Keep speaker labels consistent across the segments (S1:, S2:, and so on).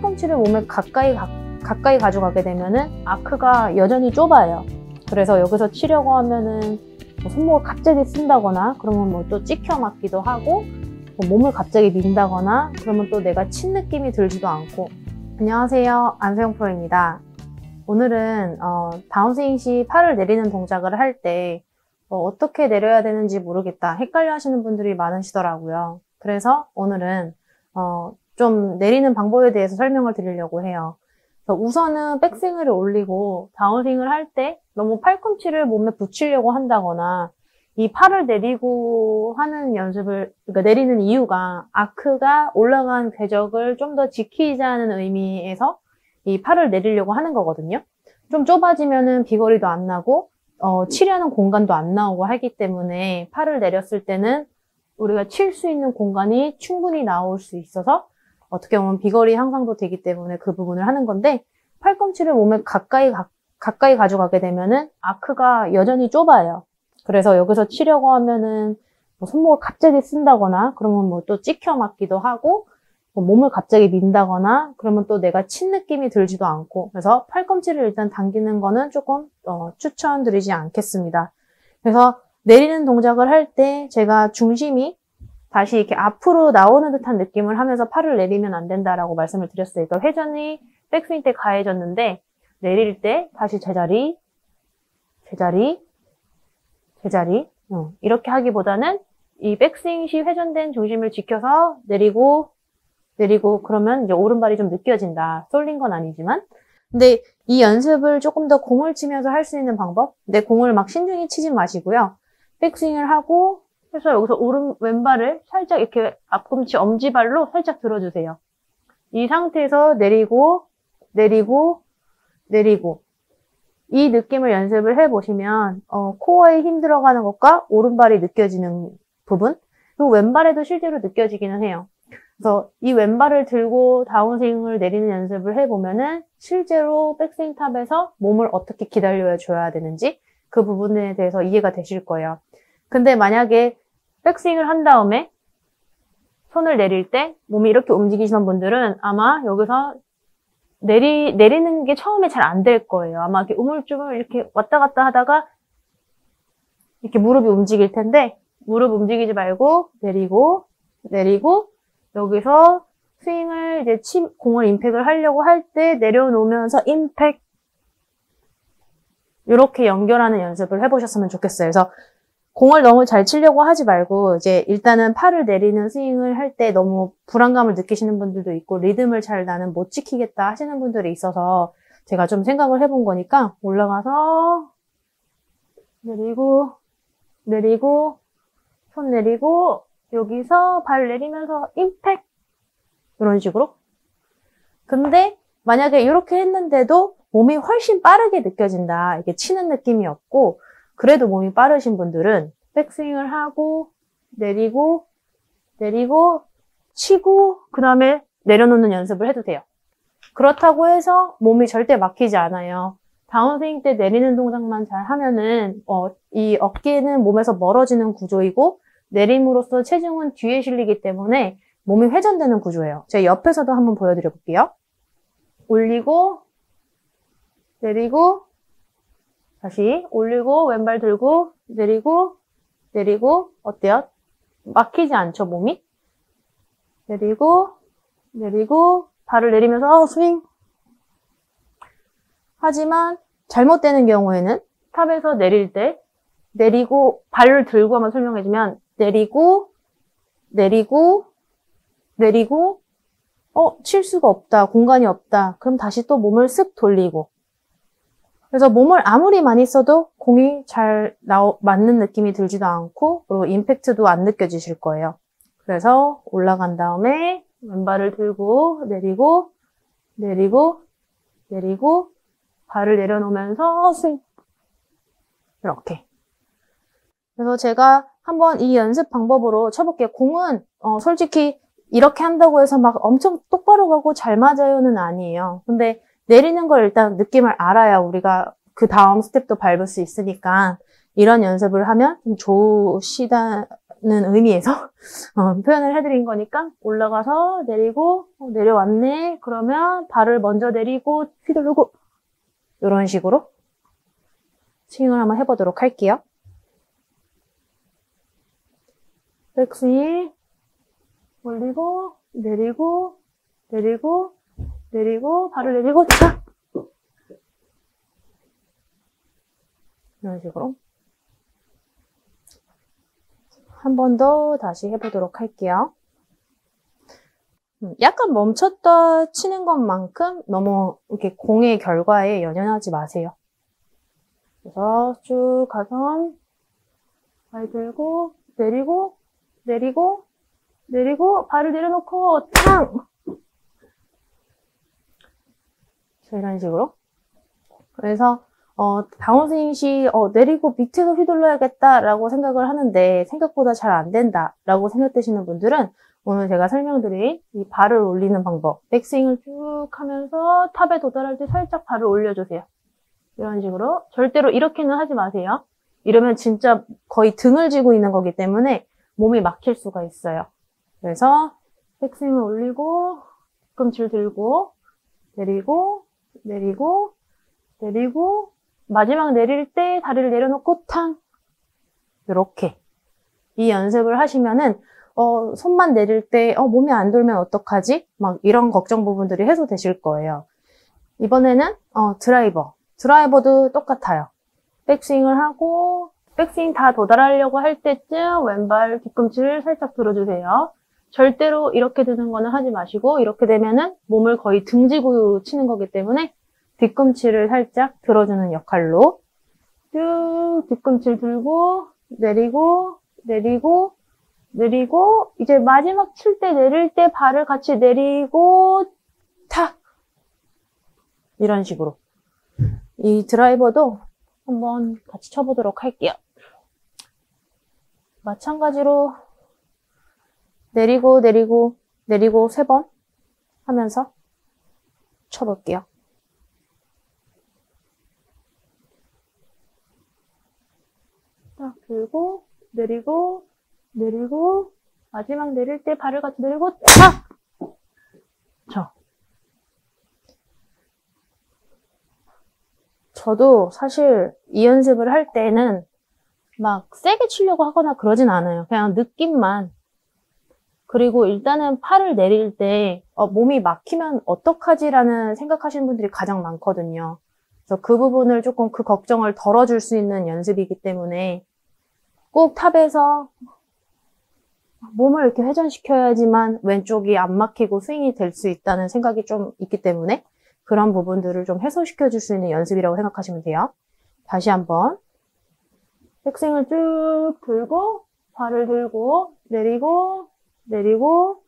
S1: 팔꿈치를 몸에 가까이 가져가게 되면은 아크가 여전히 좁아요. 그래서 여기서 치려고 하면은 손목을 갑자기 쓴다거나 그러면 뭐 또 찍혀 맞기도 하고, 몸을 갑자기 민다거나 그러면 또 내가 친 느낌이 들지도 않고. 안녕하세요, 안세영 프로입니다. 오늘은 다운스윙 시 팔을 내리는 동작을 할 때 어떻게 내려야 되는지 모르겠다, 헷갈려 하시는 분들이 많으시더라고요. 그래서 오늘은 좀 내리는 방법에 대해서 설명을 드리려고 해요. 우선은 백스윙을 올리고 다운스윙을 할 때 너무 팔꿈치를 몸에 붙이려고 한다거나, 이 팔을 내리고 하는 연습을, 그러니까 내리는 이유가 아크가 올라간 궤적을 좀 더 지키자는 의미에서 이 팔을 내리려고 하는 거거든요. 좀 좁아지면은 비거리도 안 나고 치려는 공간도 안 나오고 하기 때문에 팔을 내렸을 때는 우리가 칠 수 있는 공간이 충분히 나올 수 있어서 어떻게 보면 비거리 향상도 되기 때문에 그 부분을 하는 건데, 팔꿈치를 몸에 가까이 가져가게 되면은 아크가 여전히 좁아요. 그래서 여기서 치려고 하면은 손목을 갑자기 쓴다거나 그러면 뭐 또 찍혀 맞기도 하고, 몸을 갑자기 민다거나 그러면 또 내가 친 느낌이 들지도 않고, 그래서 팔꿈치를 일단 당기는 거는 조금 추천드리지 않겠습니다. 그래서 내리는 동작을 할 때 제가 중심이 다시 이렇게 앞으로 나오는 듯한 느낌을 하면서 팔을 내리면 안 된다라고 말씀을 드렸어요. 그러니까 회전이 백스윙 때 가해졌는데 내릴 때 다시 제자리 이렇게 하기보다는 이 백스윙 시 회전된 중심을 지켜서 내리고 그러면 이제 오른발이 좀 느껴진다. 쏠린 건 아니지만. 근데 이 연습을 조금 더 공을 치면서 할 수 있는 방법? 근데 공을 막 신중히 치지 마시고요. 백스윙을 하고 해서 여기서 왼발을 살짝 이렇게 앞꿈치 엄지발로 살짝 들어주세요. 이 상태에서 내리고 이 느낌을 연습을 해보시면 코어에 힘 들어가는 것과 오른발이 느껴지는 부분, 그리고 왼발에도 실제로 느껴지기는 해요. 그래서 이 왼발을 들고 다운스윙을 내리는 연습을 해보면은 실제로 백스윙 탑에서 몸을 어떻게 기다려 줘야 되는지 그 부분에 대해서 이해가 되실 거예요. 근데 만약에 백스윙을 한 다음에 손을 내릴 때 몸이 이렇게 움직이시는 분들은 아마 여기서 내리는 게 처음에 잘 안 될 거예요. 아마 이렇게 우물쭈물 이렇게 왔다 갔다 하다가 이렇게 무릎이 움직일 텐데, 무릎 움직이지 말고 내리고 여기서 스윙을 이제 공을 임팩을 하려고 할 때 내려놓으면서 임팩, 이렇게 연결하는 연습을 해보셨으면 좋겠어요. 그래서 공을 너무 잘 치려고 하지 말고 이제 일단은 팔을 내리는 스윙을 할 때 너무 불안감을 느끼시는 분들도 있고, 리듬을 잘 나는 못 지키겠다 하시는 분들이 있어서 제가 좀 생각을 해본 거니까, 올라가서 내리고 손 내리고 여기서 발 내리면서 임팩, 이런 식으로. 근데 만약에 이렇게 했는데도 몸이 훨씬 빠르게 느껴진다, 이게 치는 느낌이 없고 그래도 몸이 빠르신 분들은 백스윙을 하고 내리고 치고 그 다음에 내려놓는 연습을 해도 돼요. 그렇다고 해서 몸이 절대 막히지 않아요. 다운스윙 때 내리는 동작만 잘 하면은 이 어깨는 몸에서 멀어지는 구조이고 내림으로써 체중은 뒤에 실리기 때문에 몸이 회전되는 구조예요. 제가 옆에서도 한번 보여드려 볼게요. 올리고 내리고 다시 올리고 왼발 들고 내리고 어때요? 막히지 않죠, 몸이? 내리고 발을 내리면서 스윙. 하지만 잘못되는 경우에는 탑에서 내릴 때 내리고 발을 들고 한번 설명해주면 내리고 칠 수가 없다, 공간이 없다. 그럼 다시 또 몸을 쓱 돌리고. 그래서 몸을 아무리 많이 써도 공이 잘 맞는 느낌이 들지도 않고, 그리고 임팩트도 안 느껴지실 거예요. 그래서 올라간 다음에 왼발을 들고 내리고 발을 내려놓으면서 스윙. 이렇게. 그래서 제가 한번 이 연습 방법으로 쳐볼게요. 공은 솔직히 이렇게 한다고 해서 막 엄청 똑바로 가고 잘 맞아요는 아니에요. 근데 내리는 걸 일단 느낌을 알아야 우리가 그 다음 스텝도 밟을 수 있으니까 이런 연습을 하면 좀 의미에서 표현을 해드린 거니까 올라가서 내리고 내려왔네. 그러면 발을 먼저 내리고 휘두르고 이런 식으로 스윙을 한번 해보도록 할게요. 백스윙 올리고 내리고 내리고 내리고 발을 내리고 차! 이런 식으로 한 번 더 다시 해보도록 할게요. 약간 멈췄다 치는 것만큼 너무 이렇게 공의 결과에 연연하지 마세요. 그래서 쭉 가서 발 들고 내리고 내리고 내리고 발을 내려놓고 탕! 이런 식으로. 그래서 다운스윙 시 내리고 밑에서 휘둘러야겠다라고 생각을 하는데 생각보다 잘 안 된다라고 생각되시는 분들은 오늘 제가 설명드린 이 발을 올리는 방법, 백스윙을 쭉 하면서 탑에 도달할 때 살짝 발을 올려주세요. 이런 식으로. 절대로 이렇게는 하지 마세요. 이러면 진짜 거의 등을 쥐고 있는 거기 때문에 몸이 막힐 수가 있어요. 그래서 백스윙을 올리고 뒤꿈치를 들고 내리고 내리고 내리고 마지막 내릴 때 다리를 내려놓고 탕! 이렇게 이 연습을 하시면은 손만 내릴 때 몸이 안 돌면 어떡하지? 막 이런 걱정 부분들이 해소되실 거예요. 이번에는 드라이버도 똑같아요. 백스윙을 하고 백스윙 다 도달하려고 할 때쯤 왼발 뒤꿈치를 살짝 들어주세요. 절대로 이렇게 드는 거는 하지 마시고 이렇게 되면은 몸을 거의 등지고 치는 거기 때문에 뒤꿈치를 살짝 들어주는 역할로 쭉 뒤꿈치를 들고 내리고 내리고 내리고 이제 마지막 칠 때 내릴 때 발을 같이 내리고 탁! 이런 식으로 이 드라이버도 한번 같이 쳐보도록 할게요. 마찬가지로 내리고 내리고 내리고 3번 하면서 쳐볼게요. 딱 들고 내리고 내리고 마지막 내릴 때 발을 같이 내리고 탁! 저도 사실 이 연습을 할 때는 막 세게 치려고 하거나 그러진 않아요. 그냥 느낌만. 그리고 일단은 팔을 내릴 때 몸이 막히면 어떡하지라는 생각하시는 분들이 가장 많거든요. 그래서 그 부분을 조금 그 걱정을 덜어줄 수 있는 연습이기 때문에 꼭 탑에서 몸을 이렇게 회전시켜야지만 왼쪽이 안 막히고 스윙이 될 수 있다는 생각이 좀 있기 때문에 그런 부분들을 좀 해소시켜 줄 수 있는 연습이라고 생각하시면 돼요. 다시 한번 백스윙을 쭉 들고 발을 들고 내리고 내리고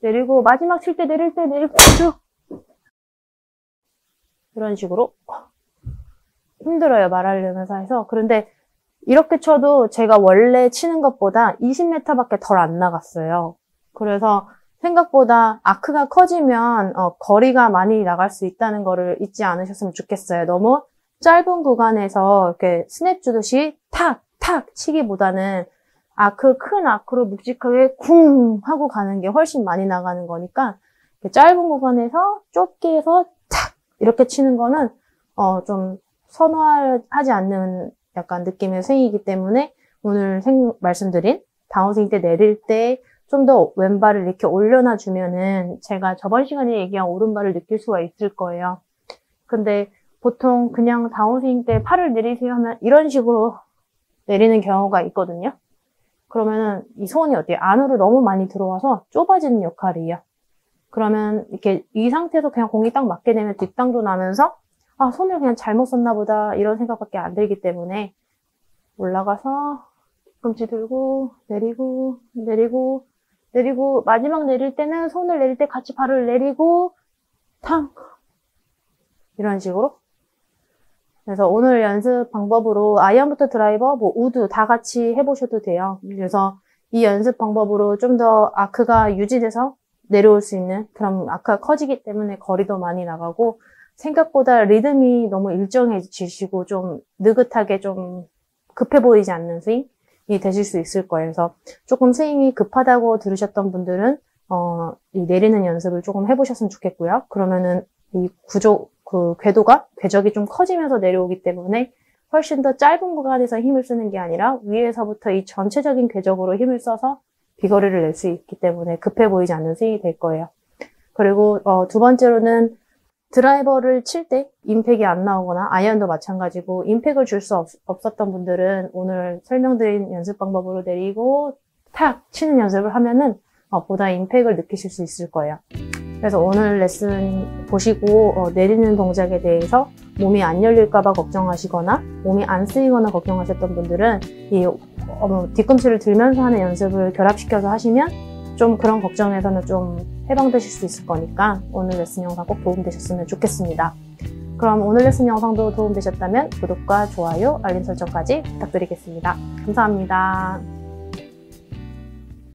S1: 내리고 마지막 칠 때 내릴 때 내리고 쭉 이런 식으로 힘들어요 말하려면서 해서. 그런데 이렇게 쳐도 제가 원래 치는 것보다 20m밖에 덜 안 나갔어요. 그래서 생각보다 아크가 커지면 거리가 많이 나갈 수 있다는 거를 잊지 않으셨으면 좋겠어요. 너무 짧은 구간에서 이렇게 스냅 주듯이 탁! 탁! 치기보다는 큰 아크로 묵직하게 쿵! 하고 가는 게 훨씬 많이 나가는 거니까 짧은 구간에서 좁게 해서 탁! 이렇게 치는 거는 좀 선호하지 않는 약간 느낌의 스윙이기 때문에 오늘 말씀드린 다운스윙 때 내릴 때 좀 더 왼발을 이렇게 올려놔 주면은 제가 저번 시간에 얘기한 오른발을 느낄 수가 있을 거예요. 근데 보통 그냥 다운스윙 때 팔을 내리세요 하면 이런 식으로 내리는 경우가 있거든요. 그러면은 이 손이 어때요? 안으로 너무 많이 들어와서 좁아지는 역할이에요. 그러면 이렇게 이 상태에서 그냥 공이 딱 맞게 되면 뒷땅도 나면서 손을 그냥 잘못 썼나 보다 이런 생각밖에 안 들기 때문에 올라가서 뒤꿈치 들고 내리고 내리고 내리고 마지막 내릴 때는 손을 내릴 때 같이 발을 내리고 탕! 이런 식으로. 그래서 오늘 연습 방법으로 아이언부터 드라이버, 우드 다 같이 해보셔도 돼요. 그래서 이 연습 방법으로 좀 더 아크가 유지돼서 내려올 수 있는, 그럼 아크가 커지기 때문에 거리도 많이 나가고 생각보다 리듬이 너무 일정해지시고 좀 느긋하게 좀 급해 보이지 않는 스윙, 되실 수 있을 거예요. 그래서 조금 스윙이 급하다고 들으셨던 분들은 이 내리는 연습을 조금 해보셨으면 좋겠고요. 그러면은 이 궤적이 좀 커지면서 내려오기 때문에 훨씬 더 짧은 구간에서 힘을 쓰는 게 아니라 위에서부터 이 전체적인 궤적으로 힘을 써서 비거리를 낼 수 있기 때문에 급해 보이지 않는 스윙이 될 거예요. 그리고 두 번째로는 드라이버를 칠 때 임팩이 안 나오거나 아이언도 마찬가지고 임팩을 줄 수 없었던 분들은 오늘 설명드린 연습 방법으로 내리고 탁 치는 연습을 하면은 보다 임팩을 느끼실 수 있을 거예요. 그래서 오늘 레슨 보시고 내리는 동작에 대해서 몸이 안 열릴까봐 걱정하시거나 몸이 안 쓰이거나 걱정하셨던 분들은 이 뒤꿈치를 들면서 하는 연습을 결합시켜서 하시면 좀 그런 걱정에서는 좀 해방되실 수 있을 거니까 오늘 레슨 영상 꼭 도움되셨으면 좋겠습니다. 그럼 오늘 레슨 영상도 도움되셨다면 구독과 좋아요, 알림 설정까지 부탁드리겠습니다. 감사합니다.